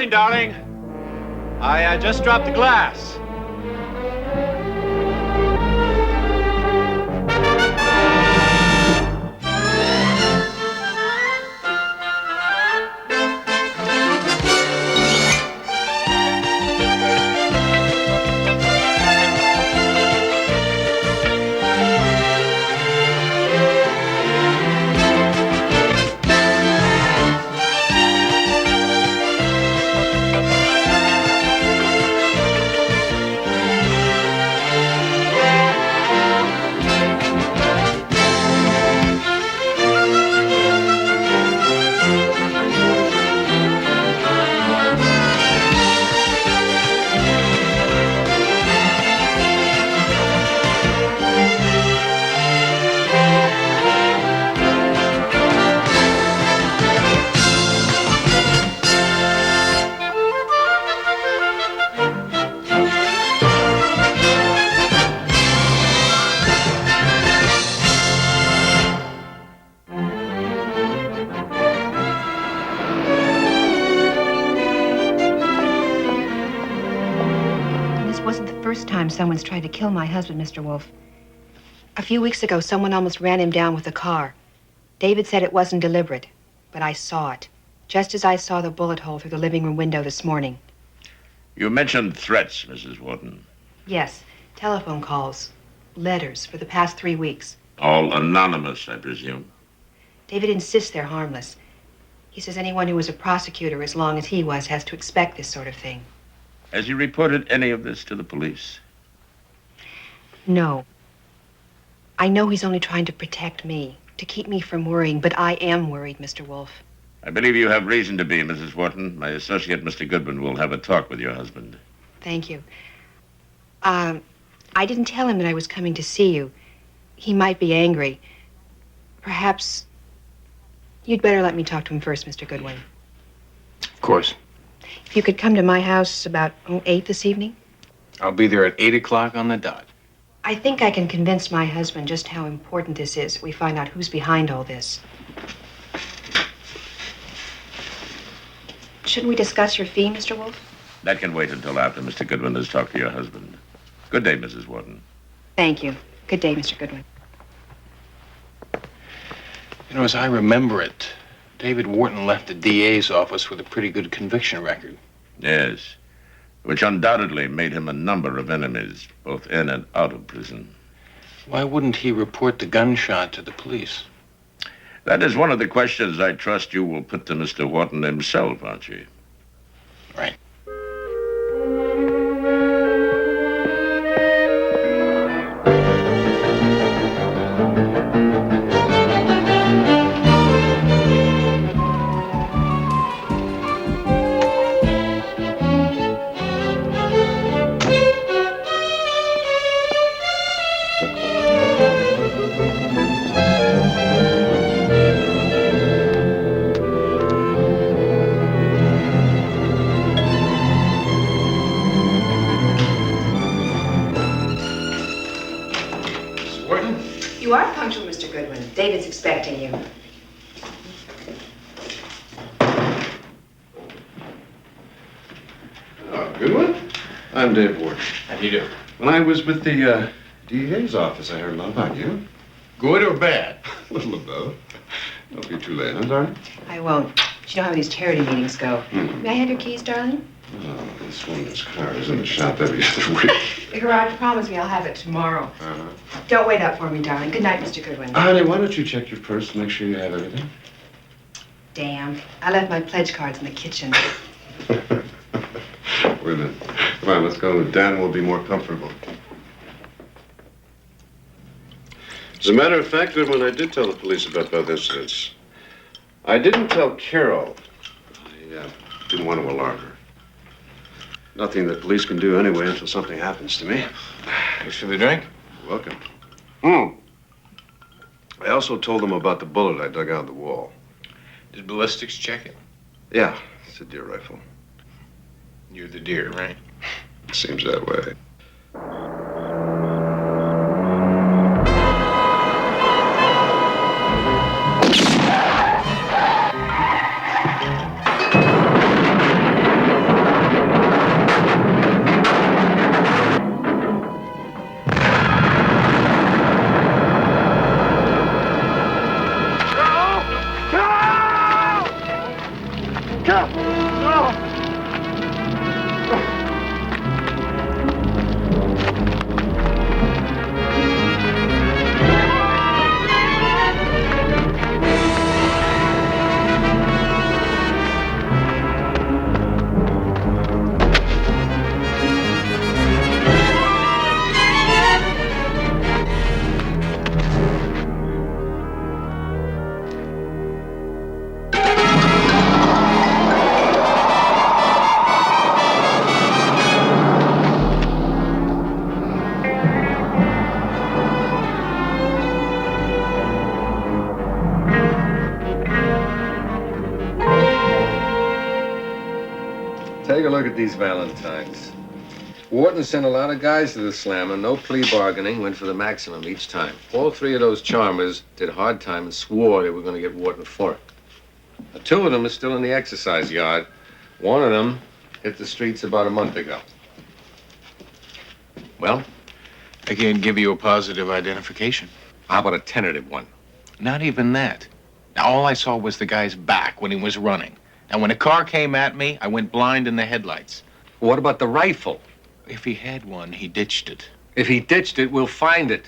morning, darling. I just dropped the glass. Someone's tried to kill my husband, Mr. Wolfe. A few weeks ago, someone almost ran him down with a car. David said it wasn't deliberate, but I saw it, just as I saw the bullet hole through the living room window this morning. You mentioned threats, Mrs. Wharton. Yes, telephone calls, letters for the past 3 weeks. All anonymous, I presume. David insists they're harmless. He says anyone who was a prosecutor as long as he was has to expect this sort of thing. Has he reported any of this to the police? No. I know he's only trying to protect me, to keep me from worrying, but I am worried, Mr. Wolfe. I believe you have reason to be, Mrs. Wharton. My associate, Mr. Goodwin, will have a talk with your husband. Thank you. I didn't tell him that I was coming to see you. He might be angry. Perhaps you'd better let me talk to him first, Mr. Goodwin. Of course. If you could come to my house about 8 this evening. I'll be there at 8 o'clock on the dot. I think I can convince my husband just how important this is if we find out who's behind all this. Shouldn't we discuss your fee, Mr. Wolfe? That can wait until after Mr. Goodwin has talked to your husband. Good day, Mrs. Wharton. Thank you. Good day, Mr. Goodwin. You know, as I remember it, David Wharton left the DA's office with a pretty good conviction record. Yes, which undoubtedly made him a number of enemies, both in and out of prison. Why wouldn't he report the gunshot to the police? That is one of the questions I trust you will put to Mr. Wharton himself, Archie. Right. You are punctual, Mr. Goodwin. David's expecting you. Oh, Goodwin? I'm Dave Ward. How do you do? When I was with the DA's office, I heard a lot about you. Good or bad? A little of both. Don't be too late, huh, darling? I won't. But you know how these charity meetings go. May I have your keys, darling? Oh, this woman's car is in the shop every other week. The garage promised me I'll have it tomorrow. Don't wait up for me, darling. Good night, Mr. Goodwin. Honey, why don't you check your purse and make sure you have everything? Damn. I left my pledge cards in the kitchen. Wait a minute. Come on, let's go. Dan will be more comfortable. As a matter of fact, Goodwin, I did tell the police about both incidents. I didn't tell Carol. I didn't want to alarm her. Nothing the police can do anyway until something happens to me. Thanks for the drink. You're welcome. I also told them about the bullet I dug out of the wall. Did ballistics check it? Yeah, it's a deer rifle. You're the deer, right? Seems that way. at these Valentines. Wharton sent a lot of guys to the slammer, no plea bargaining, went for the maximum each time. All three of those charmers did hard time and swore they were going to get Wharton for it. Now, two of them are still in the exercise yard. One of them hit the streets about a month ago. Well? I can't give you a positive identification. How about a tentative one? Not even that. Now, all I saw was the guy's back when he was running. Now, when a car came at me, I went blind in the headlights. What about the rifle? If he had one, he ditched it. If he ditched it, we'll find it.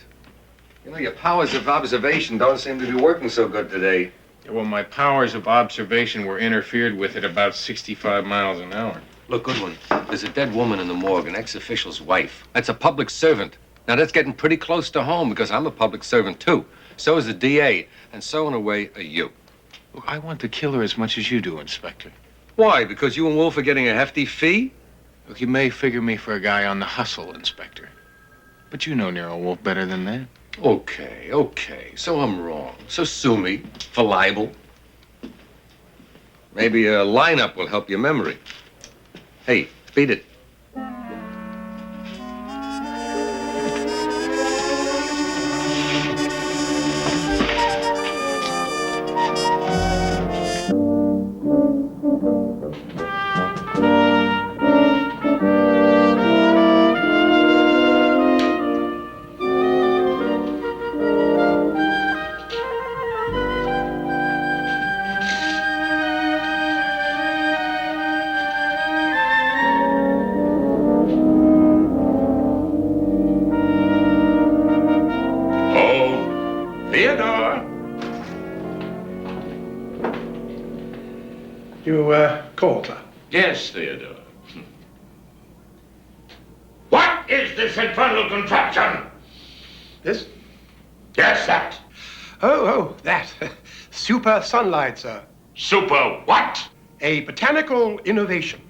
You know, your powers of observation don't seem to be working so good today. Yeah, well, my powers of observation were interfered with at about 65 miles an hour. Look, Goodwin, there's a dead woman in the morgue, an ex-official's wife. That's a public servant. Now, that's getting pretty close to home because I'm a public servant, too. So is the DA, and so, in a way, are you. Look, I want the killer as much as you do, Inspector. Why? Because you and Wolfe are getting a hefty fee? Look, you may figure me for a guy on the hustle, Inspector. But you know Nero Wolfe better than that. Okay. So I'm wrong. So sue me for libel. Maybe a lineup will help your memory. Hey, beat it. Called her. Yes, Theodore. What is this infernal contraption? This? Yes, that. Oh, that. Super sunlight, sir. Super what? A botanical innovation.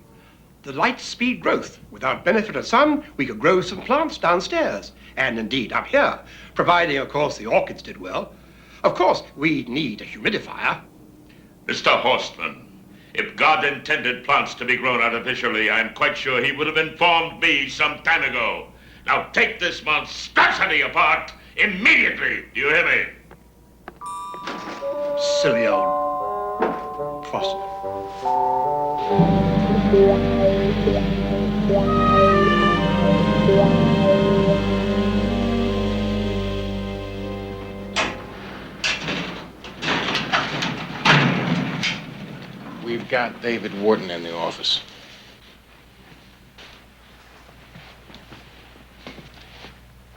The light speed growth. Without benefit of sun, we could grow some plants downstairs. And indeed up here, providing, of course, the orchids did well. Of course, we need a humidifier. Mr. Horstman, if God intended plants to be grown artificially, I'm quite sure he would have informed me some time ago. Now take this monstrosity apart immediately. Do you hear me? Silly old fossil. We've got David Wharton in the office.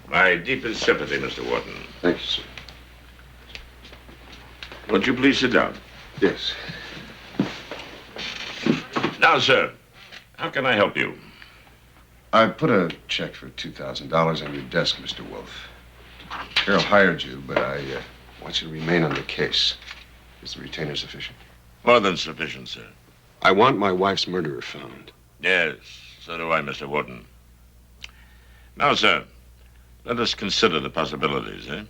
My deepest sympathy, Mr. Wharton. Thank you, sir. Won't you please sit down? Yes. Now, sir, how can I help you? I put a check for $2,000 on your desk, Mr. Wolfe. Carol hired you, but I want you to remain on the case. Is the retainer sufficient? More than sufficient, sir. I want my wife's murderer found. Yes, so do I, Mr. Wharton. Now, sir, let us consider the possibilities, eh?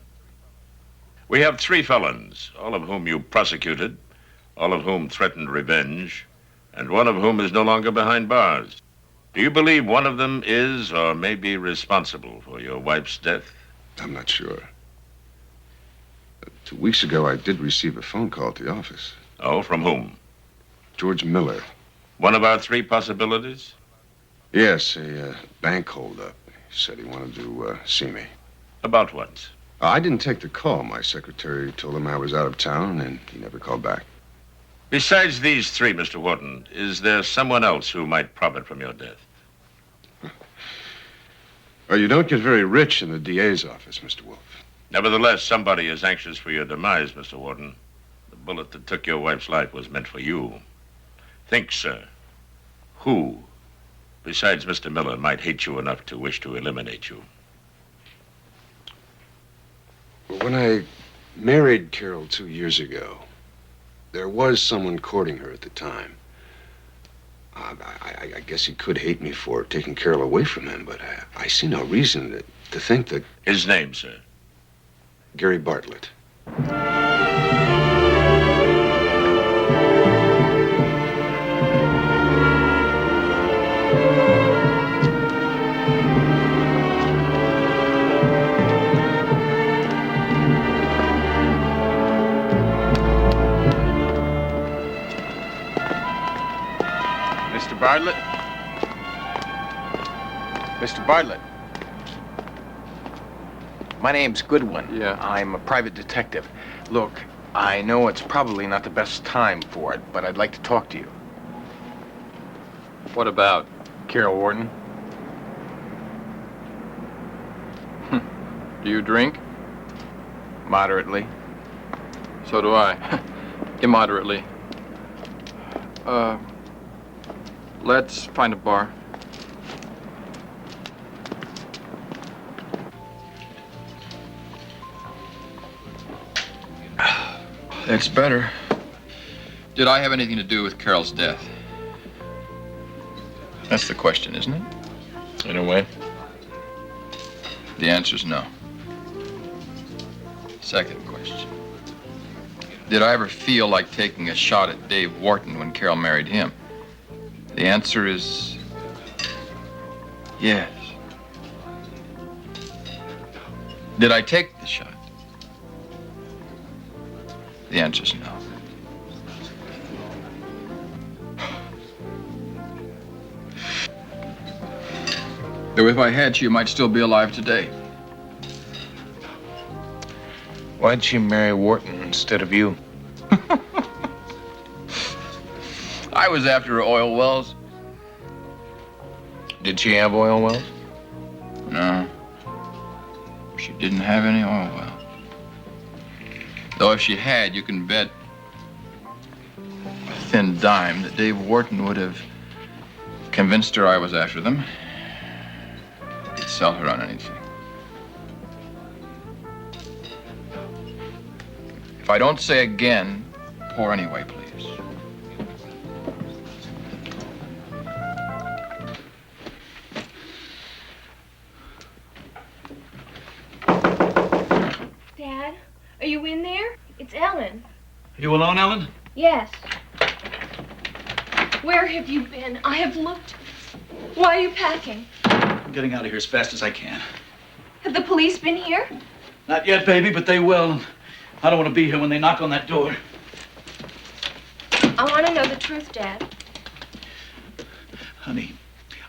We have 3 felons, all of whom you prosecuted, all of whom threatened revenge, and one of whom is no longer behind bars. Do you believe one of them is or may be responsible for your wife's death? I'm not sure. 2 weeks ago, I did receive a phone call at the office. Oh, from whom? George Miller. One of our 3 possibilities? Yes, a bank holdup. He said he wanted to see me. About what? I didn't take the call. My secretary told him I was out of town, and he never called back. Besides these 3, Mr. Wharton, is there someone else who might profit from your death? Well, you don't get very rich in the DA's office, Mr. Wolfe. Nevertheless, somebody is anxious for your demise, Mr. Wharton. The bullet that took your wife's life was meant for you. Think, sir. Who, besides Mr. Miller, might hate you enough to wish to eliminate you? Well, when I married Carol 2 years ago, there was someone courting her at the time. I guess he could hate me for taking Carol away from him, but I see no reason to think that... His name, sir? Gary Bartlett. Bartlett? Mr. Bartlett. My name's Goodwin. Yeah. I'm a private detective. Look, I know it's probably not the best time for it, but I'd like to talk to you. What about? Carol Wharton. Do you drink? Moderately. So do I. Immoderately. Let's find a bar. That's better. Did I have anything to do with Carol's death? That's the question, isn't it? In a way. The answer's no. Second question. Did I ever feel like taking a shot at Dave Wharton when Carol married him? The answer is yes. Did I take the shot? The answer's no. Though if I had, she might still be alive today. Why'd she marry Wharton instead of you? I was after her oil wells. Did she have oil wells? No. She didn't have any oil wells. Though if she had, you can bet a thin dime that Dave Wharton would have convinced her I was after them. He'd sell her on anything. If I don't say again, pour anyway, please. Dad, are you in there? It's Ellen. You alone, Ellen? Yes. Where have you been? I have looked. Why are you packing? I'm getting out of here as fast as I can. Have the police been here? Not yet, baby, but they will. I don't want to be here when they knock on that door. I want to know the truth, Dad. Honey,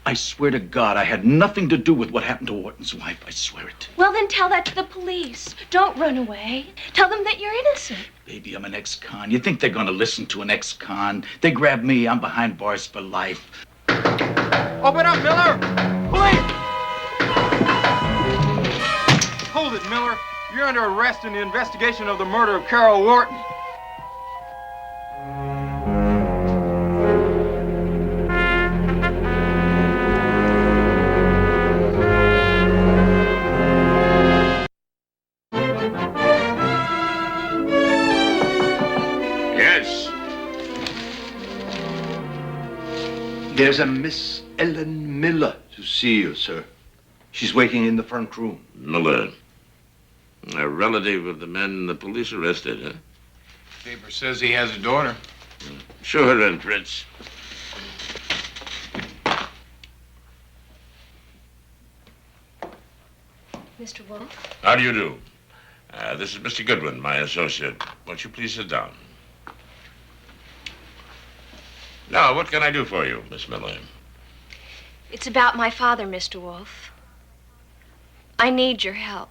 I swear to God I had nothing to do with what happened to Wharton's wife. I swear it. Well, then tell that to the police. Don't run away. Tell them that you're innocent. Baby, I'm an ex-con. You think they're going to listen to an ex-con? They grab me, I'm behind bars for life. Open up, Miller! Police! Hold it, Miller. You're under arrest in the investigation of the murder of Carol Wharton. Yes. There's a Miss Ellen Miller to see you, sir. She's waiting in the front room. Miller. A relative of the man the police arrested, huh? Paper says he has a daughter. Show her in, Fritz. Mr. Wolfe? How do you do? This is Mr. Goodwin, my associate. Won't you please sit down? Now, what can I do for you, Miss Miller? It's about my father, Mr. Wolfe. I need your help.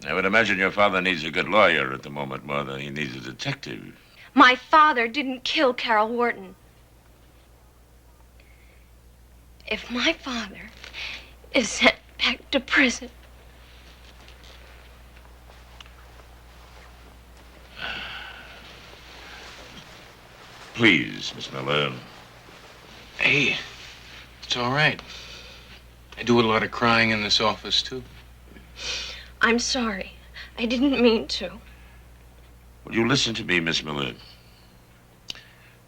I would imagine your father needs a good lawyer at the moment more than he needs a detective. My father didn't kill Carol Wharton. If my father is sent back to prison, Please, Miss Miller. Hey, it's all right. I do a lot of crying in this office, too. I'm sorry. I didn't mean to. Will you listen to me, Miss Miller?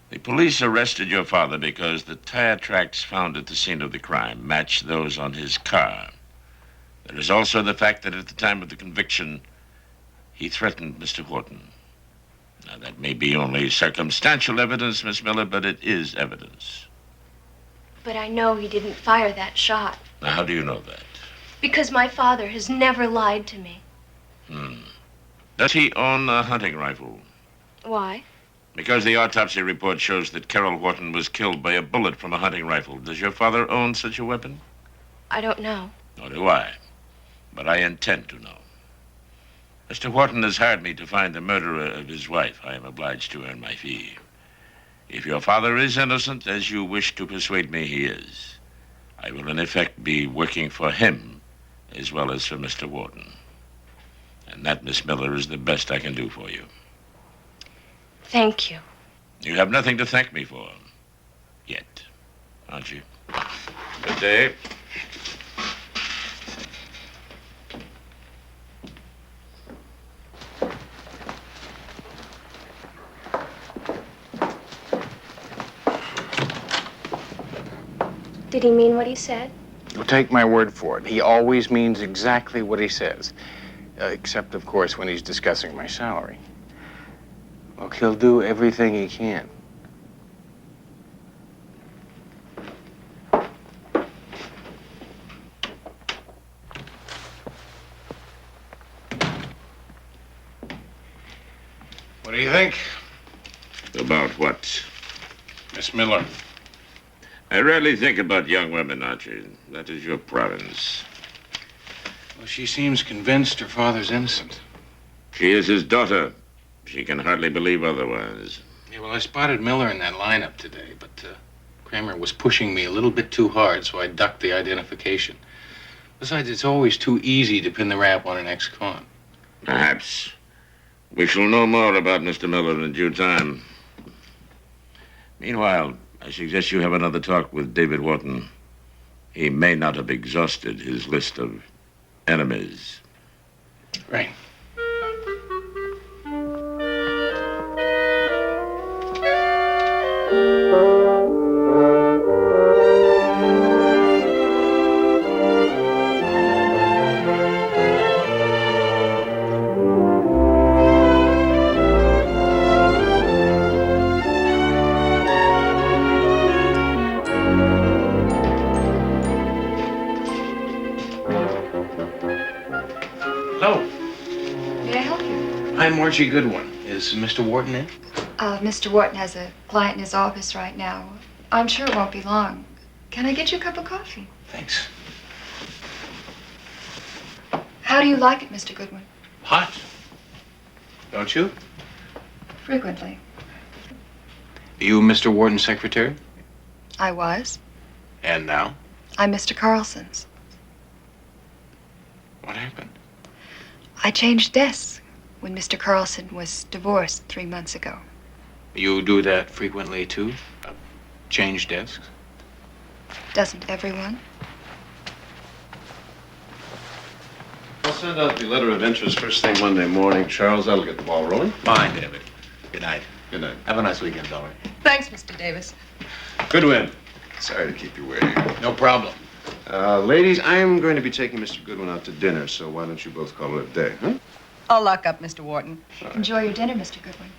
The police arrested your father because the tire tracks found at the scene of the crime matched those on his car. There is also the fact that at the time of the conviction, he threatened Mr. Wharton. Now, that may be only circumstantial evidence, Miss Miller, but it is evidence. But I know he didn't fire that shot. Now, how do you know that? Because my father has never lied to me. Does he own a hunting rifle? Why? Because the autopsy report shows that Carol Wharton was killed by a bullet from a hunting rifle. Does your father own such a weapon? I don't know. Nor do I. But I intend to know. Mr. Wharton has hired me to find the murderer of his wife. I am obliged to earn my fee. If your father is innocent, as you wish to persuade me he is, I will in effect be working for him as well as for Mr. Wharton. And that, Miss Miller, is the best I can do for you. Thank you. You have nothing to thank me for. Yet. Archie. Good day. Did he mean what he said? Well, take my word for it. He always means exactly what he says. Except, of course, when he's discussing my salary. Look, he'll do everything he can. What do you think? About what? Miss Miller. I rarely think about young women, Archie. That is your province. Well, she seems convinced her father's innocent. She is his daughter. She can hardly believe otherwise. Yeah, well, I spotted Miller in that lineup today, but Kramer was pushing me a little bit too hard, so I ducked the identification. Besides, it's always too easy to pin the rap on an ex-con. Perhaps. We shall know more about Mr. Miller in due time. Meanwhile, I suggest you have another talk with David Wharton. He may not have exhausted his list of enemies. Right. Hello. May I help you? I'm Archie Goodwin. Is Mr. Wharton in? Mr. Wharton has a client in his office right now. I'm sure it won't be long. Can I get you a cup of coffee? Thanks. How do you like it, Mr. Goodwin? Hot. Don't you? Frequently. Are you Mr. Wharton's secretary? I was. And now? I'm Mr. Carlson's. What happened? I changed desks when Mr. Carlson was divorced 3 months ago. You do that frequently, too? Change desks? Doesn't everyone? I'll send out the letter of interest first thing Monday morning, Charles. That'll get the ball rolling. Fine, David. Good night. Good night. Have a nice weekend, Dolly. Thanks, Mr. Davis. Goodwin. Sorry to keep you waiting. No problem. Ladies, I'm going to be taking Mr. Goodwin out to dinner, so why don't you both call it a day, huh? I'll lock up, Mr. Wharton. Enjoy your dinner, Mr. Goodwin.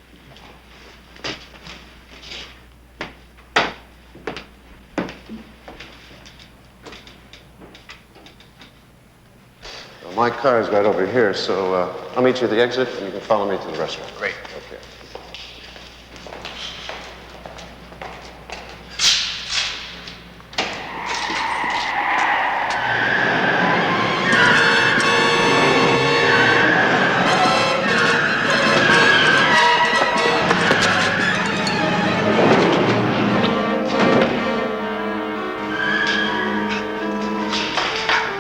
Well, my car's right over here, so I'll meet you at the exit, and you can follow me to the restaurant. Great. Okay.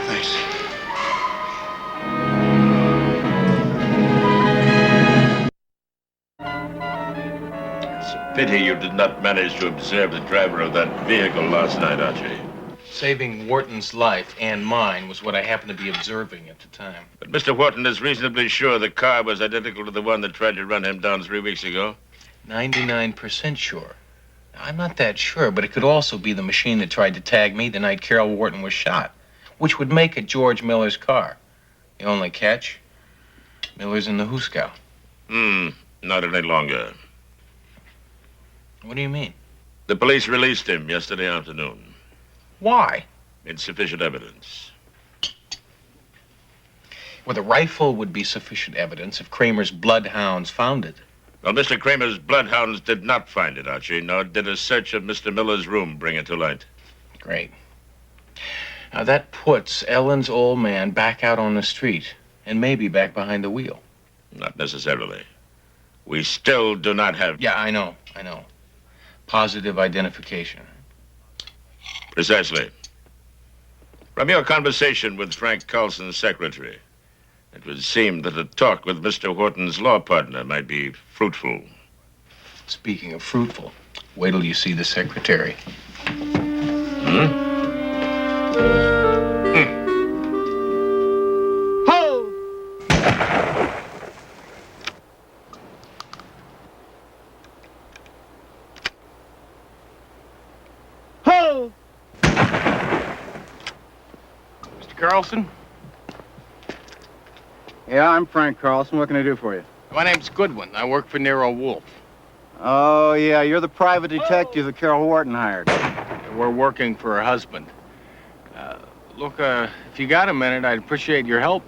Thanks. It's a pity you did not manage to observe the driver of that vehicle last night, Archie. Saving Wharton's life and mine was what I happened to be observing at the time. But Mr. Wharton is reasonably sure the car was identical to the one that tried to run him down 3 weeks ago. 99% sure. Now, I'm not that sure, but it could also be the machine that tried to tag me the night Carol Wharton was shot, which would make it George Miller's car. The only catch, Miller's in the hoosegow. Not any longer. What do you mean? The police released him yesterday afternoon. Why? Insufficient evidence. Well, the rifle would be sufficient evidence if Kramer's bloodhounds found it. Well, Mr. Kramer's bloodhounds did not find it, Archie, nor did a search of Mr. Miller's room bring it to light. Great. Now, that puts Ellen's old man back out on the street, and maybe back behind the wheel. Not necessarily. We still do not have... Yeah, I know. Positive identification. Precisely. From your conversation with Frank Carlson's secretary, it would seem that a talk with Mr. Wharton's law partner might be fruitful. Speaking of fruitful, wait till you see the secretary. Ho! Ho! Mr. Carlson? Yeah, I'm Frank Carlson. What can I do for you? My name's Goodwin. I work for Nero Wolfe. Oh, yeah, you're the private detective that Carol Wharton hired. We're working for her husband. Look, if you got a minute, I'd appreciate your help.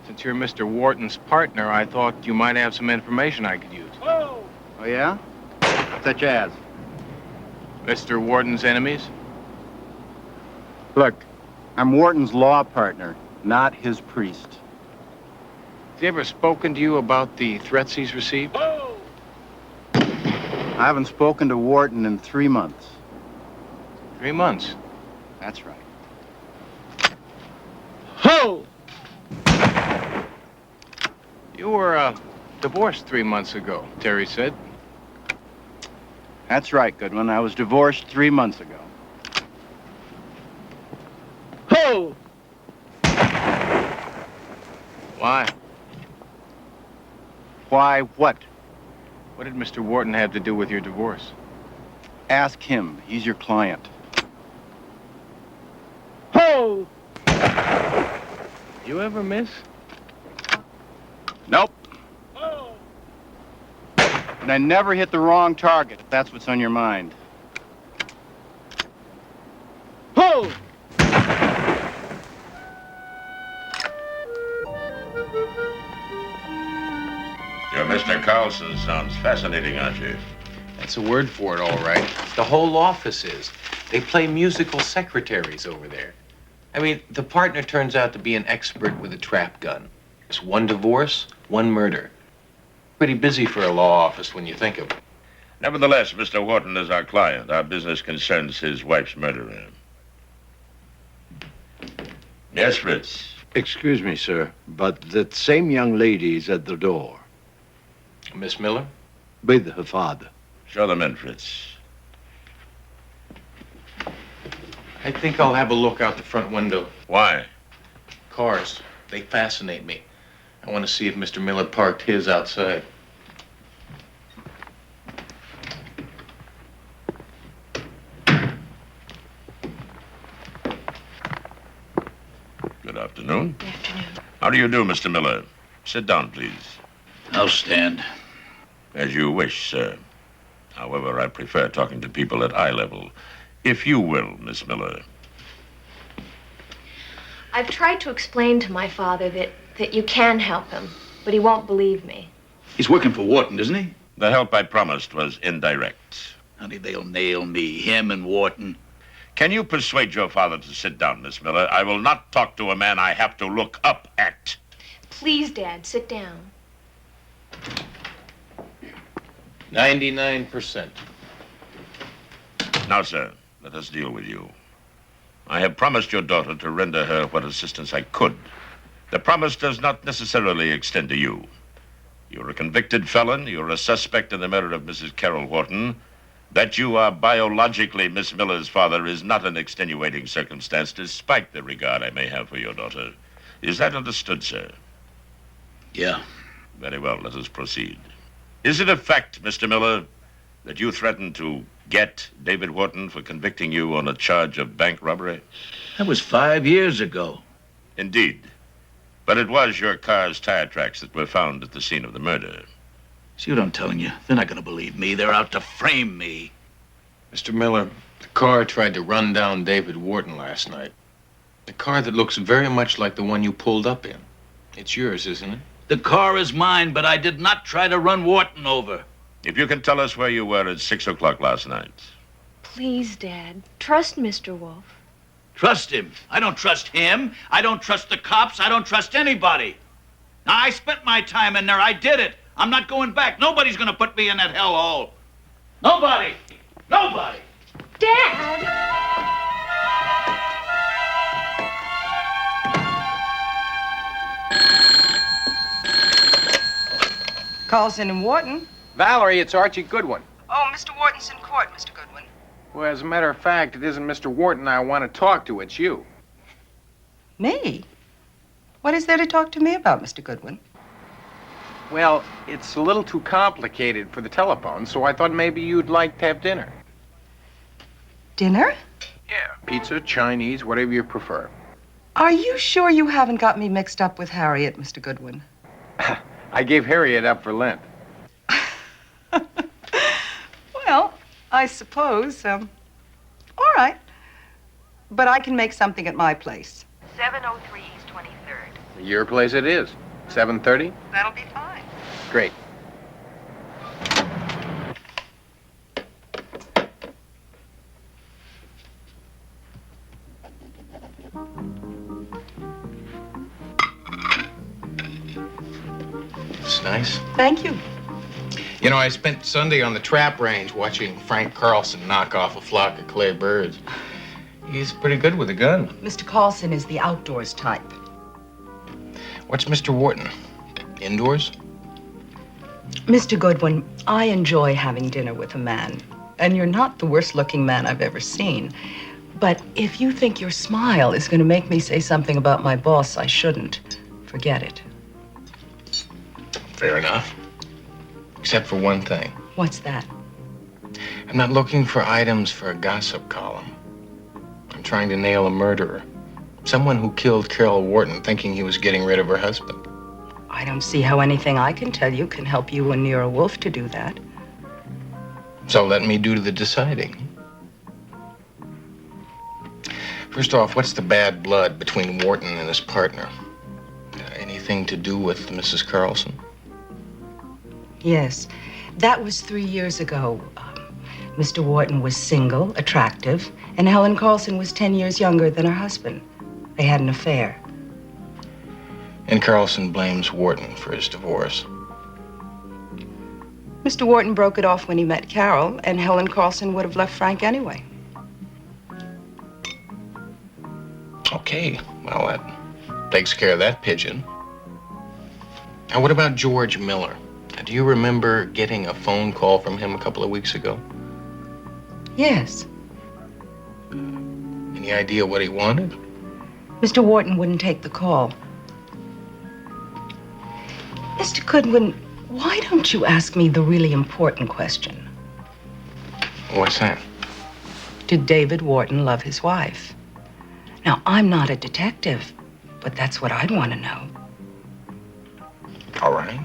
Since you're Mr. Wharton's partner, I thought you might have some information I could use. Oh, yeah? Such as? Mr. Wharton's enemies? Look, I'm Wharton's law partner, not his priest. Has he ever spoken to you about the threats he's received? I haven't spoken to Wharton in 3 months. 3 months? That's right. Ho! You were, divorced 3 months ago, Terry said. That's right, Goodwin. I was divorced 3 months ago. Ho! Why? Why what? What did Mr. Wharton have to do with your divorce? Ask him. He's your client. Ho! You ever miss? Nope. And I never hit the wrong target, if that's what's on your mind. Ho! Your Mr. Carlson sounds fascinating, Archie. That's a word for it, all right. The whole office is. They play musical secretaries over there. I mean, the partner turns out to be an expert with a trap gun. It's one divorce, one murder. Pretty busy for a law office when you think of it. Nevertheless, Mr. Wharton is our client. Our business concerns his wife's murderer. Yes, Fritz. Excuse me, sir, but that same young lady is at the door. Miss Miller? With her father. Show them in, Fritz. I think I'll have a look out the front window. Why? Cars. They fascinate me. I want to see if Mr. Miller parked his outside. Good afternoon. Good afternoon. How do you do, Mr. Miller? Sit down, please. I'll stand. As you wish, sir. However, I prefer talking to people at eye level. If you will, Miss Miller. I've tried to explain to my father that you can help him, but he won't believe me. He's working for Wharton, isn't he? The help I promised was indirect. Honey, they'll nail me, him and Wharton. Can you persuade your father to sit down, Miss Miller? I will not talk to a man I have to look up at. Please, Dad, sit down. 99%. Now, sir, let us deal with you. I have promised your daughter to render her what assistance I could. The promise does not necessarily extend to you. You're a convicted felon. You're a suspect in the murder of Mrs. Carol Wharton. That you are biologically Miss Miller's father is not an extenuating circumstance, despite the regard I may have for your daughter. Is that understood, sir? Yeah. Very well, let us proceed. Is it a fact, Mr. Miller, that you threatened to get David Wharton for convicting you on a charge of bank robbery? That was 5 years ago. Indeed. But it was your car's tire tracks that were found at the scene of the murder. See what I'm telling you? They're not going to believe me. They're out to frame me. Mr. Miller, the car tried to run down David Wharton last night. The car that looks very much like the one you pulled up in. It's yours, isn't it? The car is mine, but I did not try to run Wharton over. If you can tell us where you were at 6 o'clock last night. Please, Dad. Trust Mr. Wolfe. Trust him. I don't trust him. I don't trust the cops. I don't trust anybody. Now, I spent my time in there. I did it. I'm not going back. Nobody's going to put me in that hellhole. Nobody. Nobody. Dad! Carlson and Wharton. Valerie, it's Archie Goodwin. Oh, Mr. Wharton's in court, Mr. Goodwin. Well, as a matter of fact, it isn't Mr. Wharton I want to talk to, it's you. Me? What is there to talk to me about, Mr. Goodwin? Well, it's a little too complicated for the telephone, so I thought maybe you'd like to have dinner. Dinner? Yeah. Pizza, Chinese, whatever you prefer. Are you sure you haven't got me mixed up with Harriet, Mr. Goodwin? I gave Harriet up for Lent. Well, I suppose, all right. But I can make something at my place. 703 East 23rd. Your place it is. 7:30? That'll be fine. Great. It's nice. Thank you. You know, I spent Sunday on the trap range watching Frank Carlson knock off a flock of clay birds. He's pretty good with a gun. Mr. Carlson is the outdoors type. What's Mr. Wharton? Indoors? Mr. Goodwin, I enjoy having dinner with a man. And you're not the worst looking man I've ever seen. But if you think your smile is going to make me say something about my boss I shouldn't, forget it. Fair enough. Except for one thing. What's that? I'm not looking for items for a gossip column. I'm trying to nail a murderer. Someone who killed Carol Wharton thinking he was getting rid of her husband. I don't see how anything I can tell you can help you and Nero Wolfe to do that. So let me do the deciding. First off, what's the bad blood between Wharton and his partner? Anything to do with Mrs. Carlson? Yes, that was 3 years ago. Mr. Wharton was single, attractive, and Helen Carlson was 10 years younger than her husband. They had an affair. And Carlson blames Wharton for his divorce. Mr. Wharton broke it off when he met Carol, and Helen Carlson would have left Frank anyway. Okay, well, that takes care of that pigeon. Now, what about George Miller? Do you remember getting a phone call from him a couple of weeks ago? Yes. Any idea what he wanted? Mr. Wharton wouldn't take the call. Mr. Goodwin, why don't you ask me the really important question? What's that? Did David Wharton love his wife? Now, I'm not a detective, but that's what I'd want to know. All right.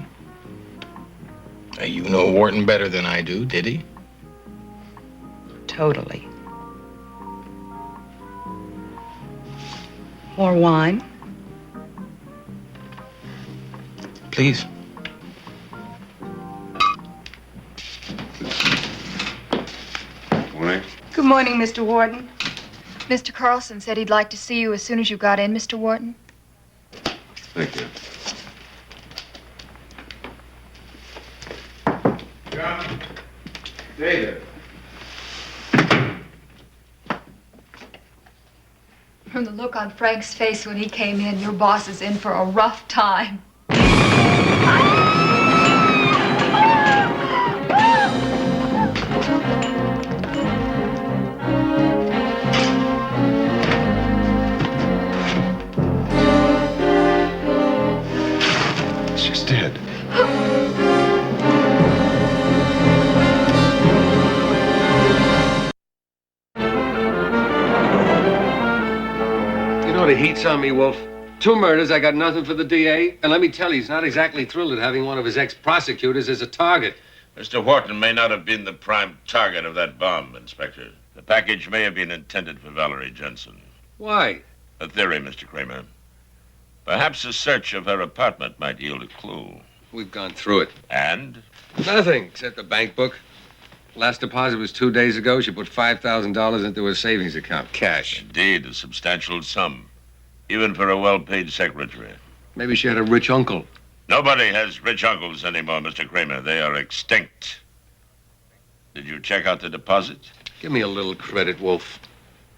You know Wharton better than I do, did he? Totally. More wine? Please. Morning. Good morning, Mr. Wharton. Mr. Carlson said he'd like to see you as soon as you got in, Mr. Wharton. Thank you. John. David. From the look on Frank's face when he came in, your boss is in for a rough time. She's dead. You know the heat's on me, Wolf. 2 murders, I got nothing for the DA. And let me tell you, he's not exactly thrilled at having one of his ex-prosecutors as a target. Mr. Wharton may not have been the prime target of that bomb, Inspector. The package may have been intended for Valerie Jensen. Why? A theory, Mr. Kramer. Perhaps a search of her apartment might yield a clue. We've gone through it. And Nothing, except the bank book. Last deposit was 2 days ago. She put $5,000 into her savings account, cash. Indeed, a substantial sum. Even for a well-paid secretary. Maybe she had a rich uncle. Nobody has rich uncles anymore, Mr. Kramer. They are extinct. Did you check out the deposit? Give me a little credit, Wolfe.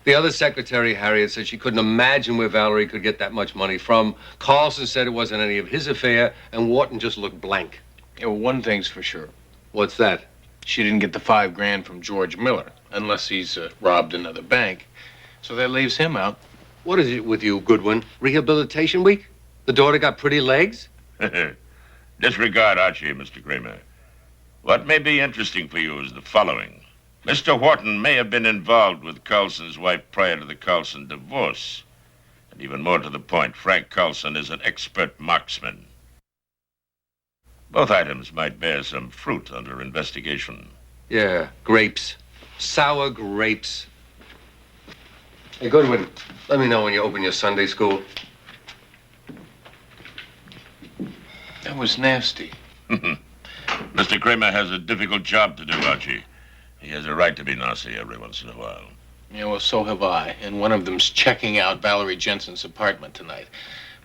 The other secretary, Harriet, said she couldn't imagine where Valerie could get that much money from. Carlson said it wasn't any of his affair, and Wharton just looked blank. Yeah, well, one thing's for sure. What's that? She didn't get the $5,000 from George Miller, unless he's robbed another bank. So that leaves him out. What is it with you, Goodwin? Rehabilitation week? The daughter got pretty legs? Disregard Archie, Mr. Kramer. What may be interesting for you is the following. Mr. Wharton may have been involved with Carlson's wife prior to the Carlson divorce. And even more to the point, Frank Carlson is an expert marksman. Both items might bear some fruit under investigation. Yeah, grapes. Sour grapes. Hey, Goodwin, let me know when you open your Sunday school. That was nasty. Mr. Kramer has a difficult job to do, Archie. He has a right to be nasty every once in a while. Yeah, well, so have I. And one of them's checking out Valerie Jensen's apartment tonight.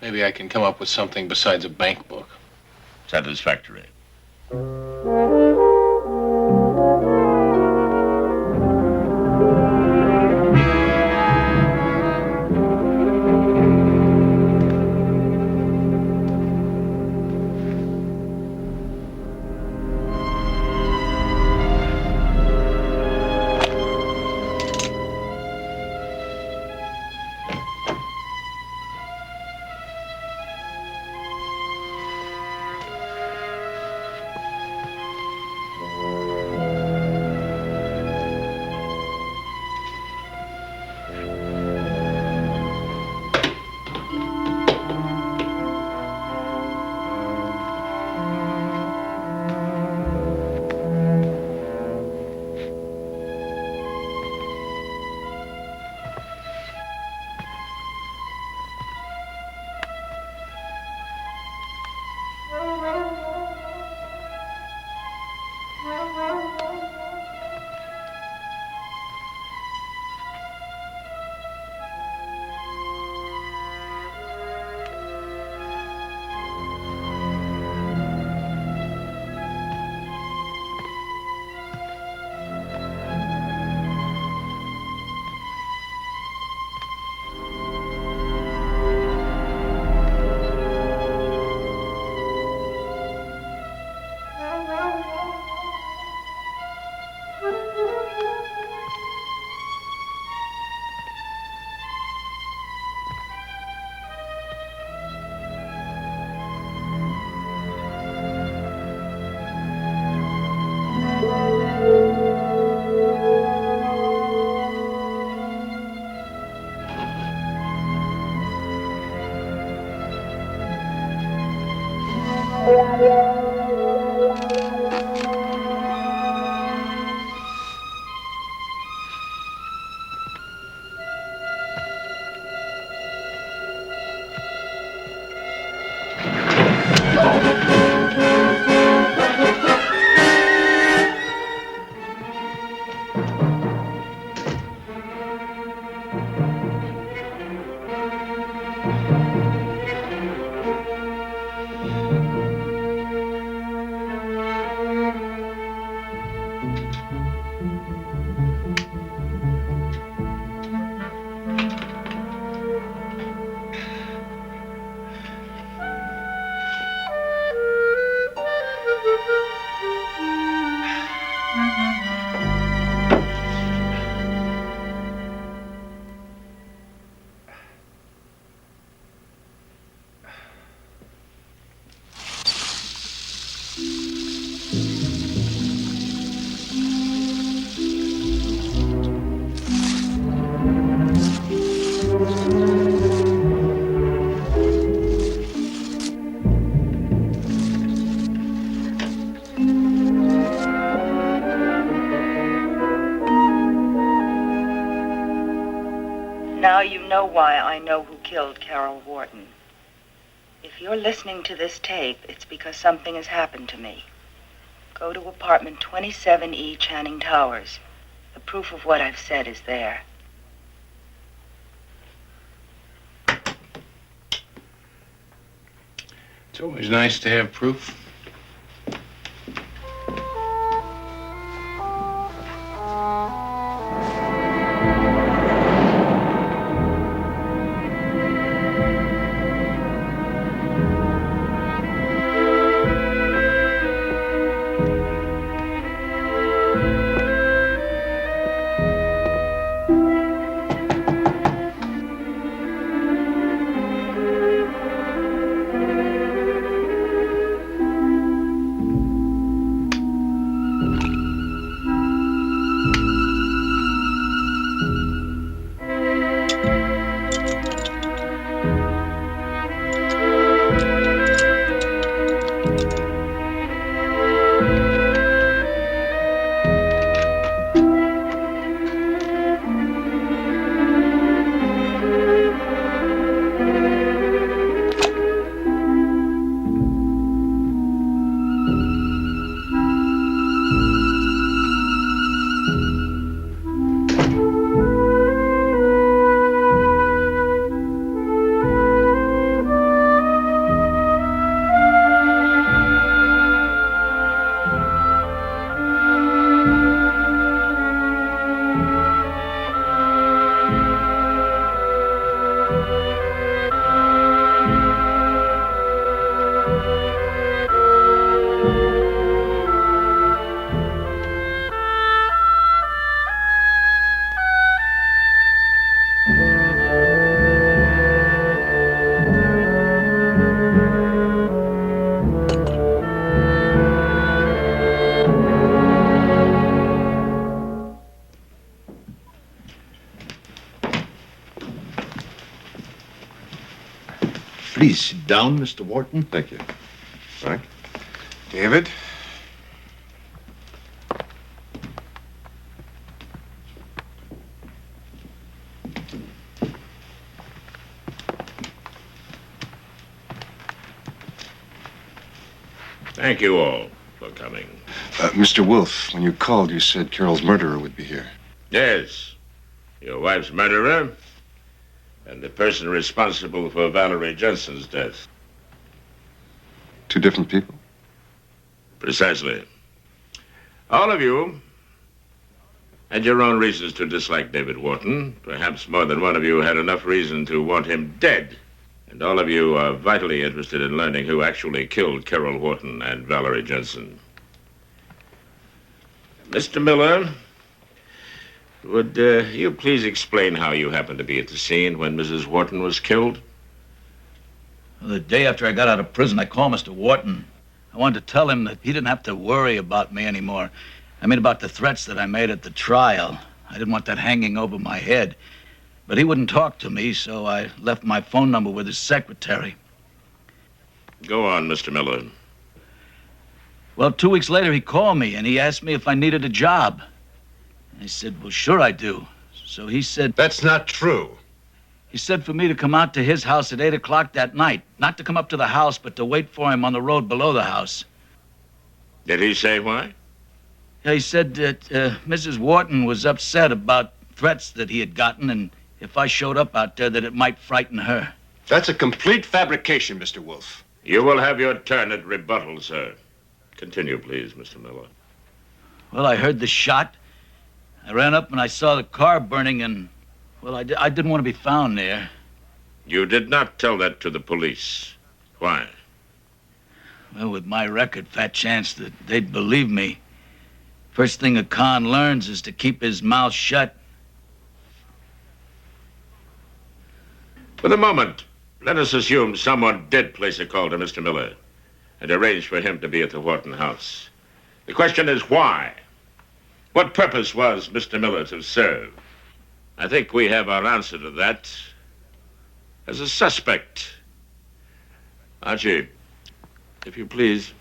Maybe I can come up with something besides a bank book. Satisfactory. Now you know why I know who killed Carol Wharton. If you're listening to this tape, it's because something has happened to me. Go to apartment 27E, Channing Towers. The proof of what I've said is there. It's always nice to have proof. Please sit down, Mr. Wharton. Thank you. Frank? David? Thank you all for coming. Mr. Wolfe, when you called, you said Carol's murderer would be here. Yes, your wife's murderer and the person responsible for Valerie Jensen's death. Two different people? Precisely. All of you had your own reasons to dislike David Wharton. Perhaps more than one of you had enough reason to want him dead. And all of you are vitally interested in learning who actually killed Carol Wharton and Valerie Jensen. Mr. Miller, would you please explain how you happened to be at the scene when Mrs. Wharton was killed? Well, the day after I got out of prison, I called Mr. Wharton. I wanted to tell him that he didn't have to worry about me anymore. I mean, about the threats that I made at the trial. I didn't want that hanging over my head. But he wouldn't talk to me, so I left my phone number with his secretary. Go on, Mr. Miller. Well, 2 weeks later, he called me, and he asked me if I needed a job. I said, well, sure I do. So he said... That's not true. He said for me to come out to his house at 8 o'clock that night. Not to come up to the house, but to wait for him on the road below the house. Did he say why? Yeah, he said that Mrs. Wharton was upset about threats that he had gotten, and if I showed up out there, that it might frighten her. That's a complete fabrication, Mr. Wolfe. You will have your turn at rebuttal, sir. Continue, please, Mr. Miller. Well, I heard the shot. I ran up and I saw the car burning, and, well, I didn't want to be found there. You did not tell that to the police. Why? Well, with my record, fat chance that they'd believe me. First thing a con learns is to keep his mouth shut. For the moment, let us assume someone did place a call to Mr. Miller and arrange for him to be at the Wharton house. The question is why? What purpose was Mr. Miller to serve? I think we have our answer to that as a suspect. Archie, if you please.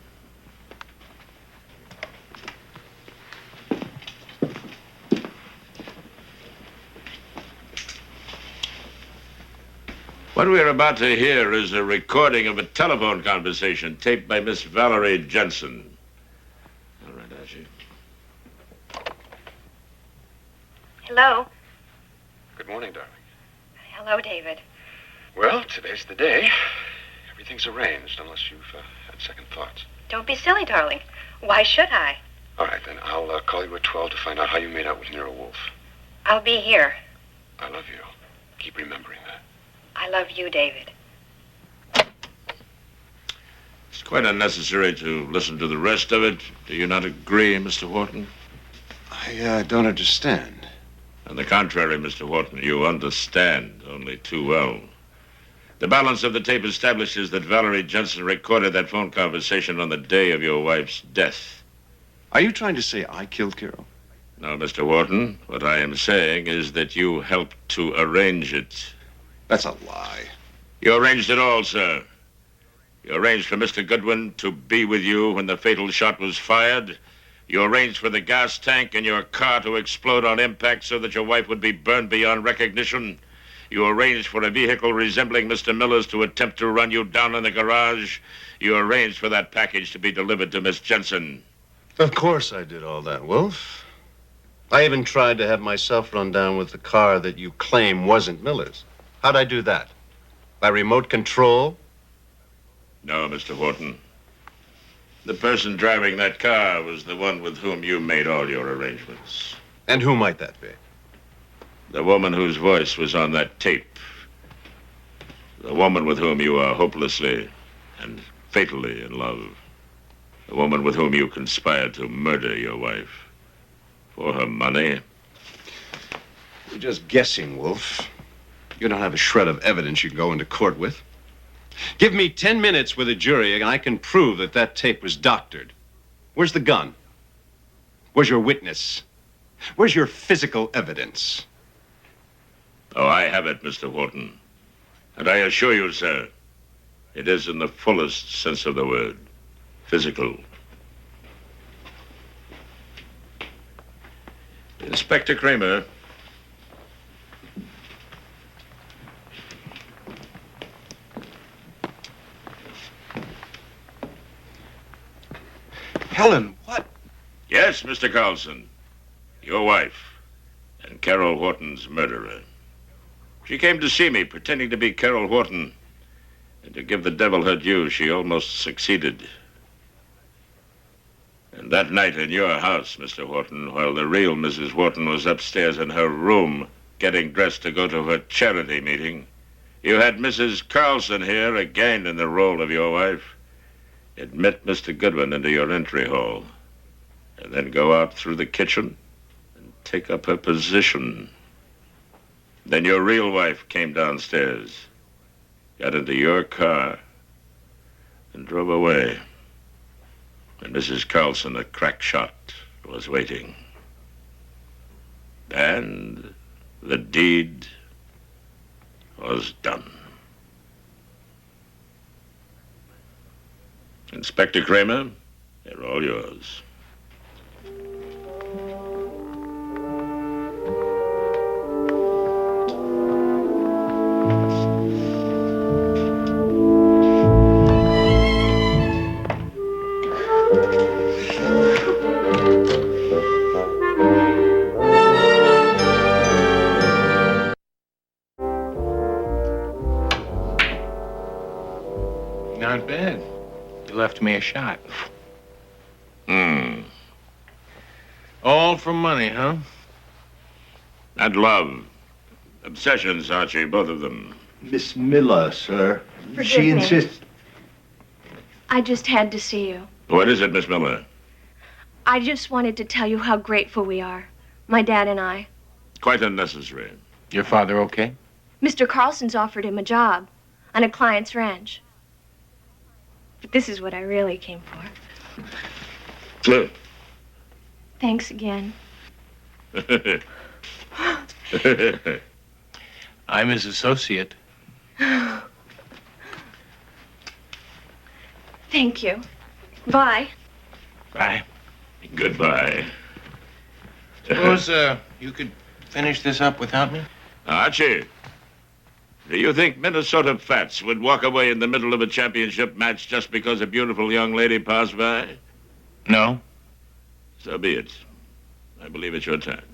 What we're about to hear is a recording of a telephone conversation taped by Miss Valerie Jensen. Hello. Good morning, darling. Hello, David. Well, today's the day. Everything's arranged, unless you've had second thoughts. Don't be silly, darling. Why should I? All right, then. I'll call you at 12 to find out how you made out with Nero Wolfe. I'll be here. I love you. Keep remembering that. I love you, David. It's quite unnecessary to listen to the rest of it. Do you not agree, Mr. Wharton? I don't understand. On the contrary, Mr. Wharton, you understand only too well. The balance of the tape establishes that Valerie Jensen recorded that phone conversation on the day of your wife's death. Are you trying to say I killed Carol? No, Mr. Wharton. What I am saying is that you helped to arrange it. That's a lie. You arranged it all, sir. You arranged for Mr. Goodwin to be with you when the fatal shot was fired. You arranged for the gas tank in your car to explode on impact so that your wife would be burned beyond recognition. You arranged for a vehicle resembling Mr. Miller's to attempt to run you down in the garage. You arranged for that package to be delivered to Miss Jensen. Of course I did all that, Wolfe. I even tried to have myself run down with the car that you claim wasn't Miller's. How'd I do that? By remote control? No, Mr. Wharton. The person driving that car was the one with whom you made all your arrangements. And who might that be? The woman whose voice was on that tape. The woman with whom you are hopelessly and fatally in love. The woman with whom you conspired to murder your wife. For her money. You're just guessing, Wolfe. You don't have a shred of evidence you can go into court with. Give me 10 minutes with a jury and I can prove that that tape was doctored. Where's the gun? Where's your witness? Where's your physical evidence? Oh, I have it, Mr. Wharton. And I assure you, sir, it is in the fullest sense of the word. Physical. Inspector Kramer. Helen, what? Yes, Mr. Carlson. Your wife and Carol Wharton's murderer. She came to see me pretending to be Carol Wharton. And to give the devil her due, she almost succeeded. And that night in your house, Mr. Wharton, while the real Mrs. Wharton was upstairs in her room getting dressed to go to her charity meeting, you had Mrs. Carlson here, again in the role of your wife, admit Mr. Goodwin into your entry hall, and then go out through the kitchen and take up her position. Then your real wife came downstairs, got into your car, and drove away. And Mrs. Carlson, a crack shot, was waiting. And the deed was done. Inspector Kramer, they're all yours. Not bad. You left me a shot. All for money, huh? And love. Obsessions, Archie, both of them. Miss Miller, sir. Forgive She me. insists. I just had to see you. What is it, Miss Miller? I just wanted to tell you how grateful we are, my dad and I. Quite unnecessary. Your father okay? Mr. Carlson's offered him a job on a client's ranch. But this is what I really came for. Look. Thanks again. I'm his associate. Thank you. Bye. Bye. Goodbye. Suppose you could finish this up without me? Archie, do you think Minnesota Fats would walk away in the middle of a championship match just because a beautiful young lady passed by? No. So be it. I believe it's your time.